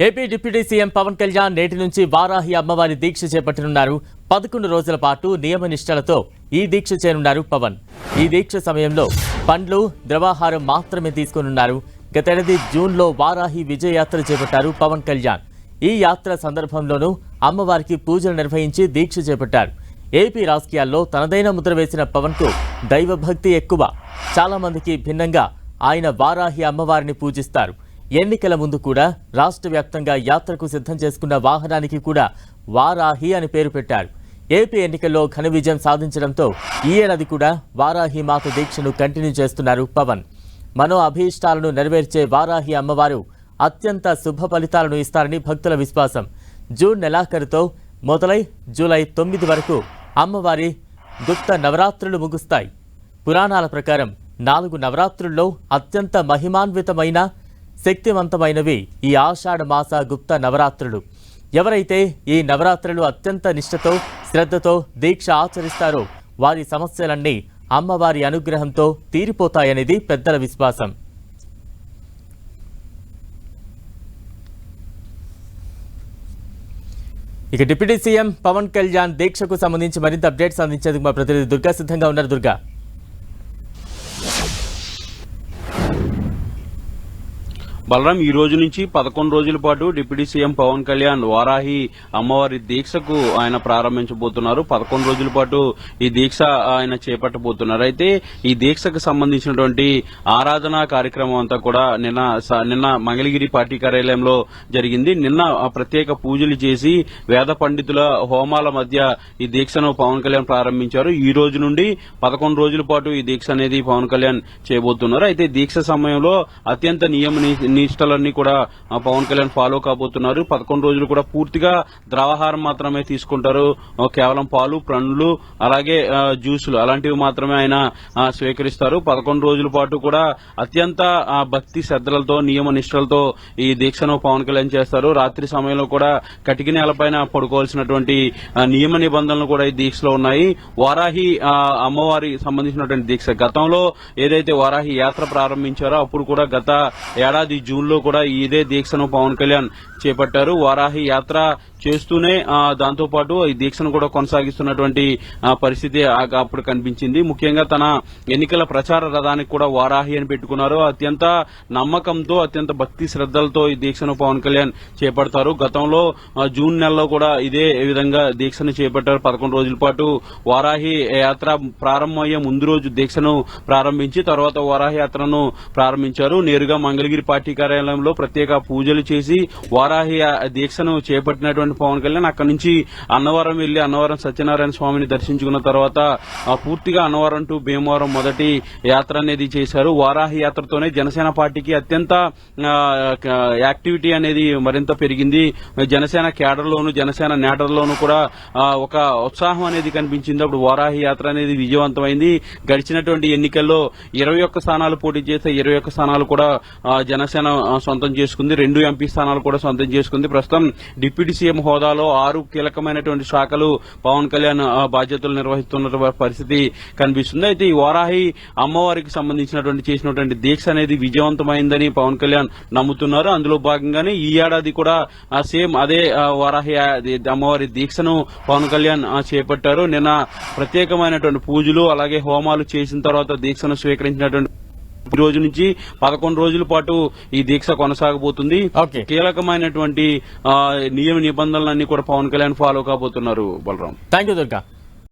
AP deputy CM Pawan Kalyan నేటి నుంచి వారాహి అమ్మవారి దీక్ష చేపట్టనున్నారు. 11 రోజుల పాటు నియమనిష్టలతో ఈ దీక్ష చేయనున్నారు పవన్. ఈ దీక్ష సమయంలో పండ్లు, ద్రవాహారం మాత్రమే తీసుకోనున్నారు. గతేడాది జూన్లో వారాహి విజయయాత్ర చేపట్టారు పవన్ కళ్యాణ్. ఈ యాత్ర సందర్భంలోనూ అమ్మవారికి పూజలు నిర్వహించి దీక్ష చేపట్టారు. ఏపీ రాజకీయాల్లో తనదైన ముద్ర వేసిన పవన్ కు దైవభక్తి ఎక్కువ. చాలా మందికి భిన్నంగా ఆయన వారాహి అమ్మవారిని పూజిస్తారు. ఎన్నికల ముందు కూడా రాష్ట్ర వ్యాప్తంగా యాత్రకు సిద్ధం చేసుకున్న వాహనానికి కూడా వారాహి అని పేరు పెట్టారు. ఏపీ ఎన్నికల్లో ఘన విజయం సాధించడంతో ఈ ఏడాది కూడా వారాహి మాత దీక్షను కంటిన్యూ చేస్తున్నారు పవన్. మనో అభీష్టాలను నెరవేర్చే వారాహి అమ్మవారు అత్యంత శుభ ఫలితాలను ఇస్తారని భక్తుల విశ్వాసం. జూన్ నెలాఖరుతో మొదలై జూలై 9 వరకు అమ్మవారి గుప్త నవరాత్రులు ముగుస్తాయి. పురాణాల ప్రకారం 4 నవరాత్రుల్లో అత్యంత మహిమాన్వితమైన శక్తివంతమైనవి ఈ ఆషాఢ మాస గుప్త నవరాత్రులు. ఎవరైతే ఈ నవరాత్రులు అత్యంత నిష్ఠతో, శ్రద్ధతో దీక్ష ఆచరిస్తారో వారి సమస్యలన్నీ అమ్మవారి అనుగ్రహంతో తీరిపోతాయనేది పెద్దల విశ్వాసం. ఇక డిప్యూటీ సీఎం పవన్ కళ్యాణ్ దీక్షకు సంబంధించి మరింత అప్డేట్స్ అందించేందుకు మా ప్రతినిధి దుర్గా సిద్ధంగా ఉన్నారు. దుర్గా, బలరాం, ఈ రోజు నుంచి 11 రోజుల పాటు డిప్యూటీ సీఎం పవన్ కళ్యాణ్ వారాహి అమ్మవారి దీక్షకు ఆయన ప్రారంభించబోతున్నారు. 11 రోజుల పాటు ఈ దీక్ష ఆయన చేపట్టబోతున్నారు. అయితే ఈ దీక్షకు సంబంధించినటువంటి ఆరాధనా కార్యక్రమం అంతా కూడా నిన్న మంగళగిరి పార్టీ కార్యాలయంలో జరిగింది. నిన్న ప్రత్యేక పూజలు చేసి వేద పండితుల హోమాల మధ్య ఈ దీక్షను పవన్ కళ్యాణ్ ప్రారంభించారు. ఈ రోజు నుండి 11 రోజుల పాటు ఈ దీక్ష అనేది పవన్ కళ్యాణ్ చేయబోతున్నారు. అయితే దీక్ష సమయంలో అత్యంత నిష్టలన్నీ కూడా పవన్ కళ్యాణ్ ఫాలో కాబోతున్నారు. 11 రోజులు కూడా పూర్తిగా ద్రవాహారం మాత్రమే తీసుకుంటారు. కేవలం పాలు, పండ్లు, అలాగే జ్యూసులు అలాంటివి మాత్రమే ఆయన స్వీకరిస్తారు. 11 రోజుల పాటు కూడా అత్యంత భక్తి శ్రద్ధలతో, నియమ నిష్టలతో ఈ దీక్షను పవన్ కళ్యాణ్ చేస్తారు. రాత్రి సమయంలో కూడా కటిక నేలపైన పడుకోవాల్సినటువంటి నియమ నిబంధనలు కూడా ఈ దీక్షలో ఉన్నాయి. వారాహి అమ్మవారి సంబంధించినటువంటి దీక్ష గతంలో ఏదైతే వారాహి యాత్ర ప్రారంభించారో అప్పుడు కూడా గత ఏడాది జూన్లో కూడా ఇదే దీక్షను పవన్ కళ్యాణ్ చేపట్టారు. వారాహి యాత్ర చేస్తూనే దాంతోపాటు ఈ దీక్షను కూడా కొనసాగిస్తున్నటువంటి పరిస్థితి అప్పుడు కనిపించింది. ముఖ్యంగా తన ఎన్నికల ప్రచార రథానికి కూడా వారాహి అని పెట్టుకున్నారు. అత్యంత నమ్మకంతో, అత్యంత భక్తి శ్రద్ధలతో ఈ దీక్షను పవన్ కళ్యాణ్ చేపడతారు. గతంలో జూన్ నెలలో కూడా ఇదే విధంగా దీక్షను చేపట్టారు. 11 రోజుల పాటు వారాహి యాత్ర ప్రారంభమయ్యే ముందు రోజు దీక్షను ప్రారంభించి తర్వాత వారాహి యాత్రను ప్రారంభించారు. నేరుగా మంగళగిరి పార్టీ కార్యాలయంలో ప్రత్యేక పూజలు చేసి వారాహి దీక్షను చేపట్టినటువంటి పవన్ కళ్యాణ్ అక్కడి నుంచి అన్నవరం వెళ్లి అన్నవరం సత్యనారాయణ స్వామిని దర్శించుకున్న తర్వాత పూర్తిగా అన్నవరం టు భీమవరం మొదటి యాత్ర అనేది చేశారు. వారాహి యాత్రతోనే జనసేన పార్టీకి అత్యంత యాక్టివిటీ అనేది మరింత పెరిగింది. జనసేన క్యాడర్లోను, జనసేన నేటర్లోను కూడా ఒక ఉత్సాహం అనేది కనిపించింది. అప్పుడు వారాహి యాత్ర అనేది విజయవంతమైంది. గడిచినటువంటి ఎన్నికల్లో 21 స్థానాలు పోటీ చేస్తే 21 స్థానాలు కూడా జనసేన సొంతం చేసుకుంది. 2 ఎంపీ స్థానాలు కూడా సొంతం చేసుకుంది. ప్రస్తుతం డిప్యూటీ సీఎం హోదాలో 6 కీలకమైనటువంటి శాఖలు పవన్ కళ్యాణ్ బాధ్యతలు నిర్వహిస్తున్న పరిస్థితి కనిపిస్తుంది. అయితే ఈ వారాహి అమ్మవారికి సంబంధించినటువంటి చేసినటువంటి దీక్ష అనేది విజయవంతమైందని పవన్ కళ్యాణ్ నమ్ముతున్నారు. అందులో భాగంగానే ఈ ఏడాది కూడా సేమ్ అదే వారాహి అమ్మవారి దీక్షను పవన్ కళ్యాణ్ చేపట్టారు. నిన్న ప్రత్యేకమైనటువంటి పూజలు అలాగే హోమాలు చేసిన తర్వాత దీక్షను స్వీకరించినటువంటి ఈ రోజు నుంచి 11 రోజుల పాటు ఈ దీక్ష కొనసాగబోతుంది. కీలకమైనటువంటి నియమ నిబంధనలన్నీ కూడా పవన్ కళ్యాణ్ ఫాలో కాబోతున్నారు. Balaram, thank you Durga.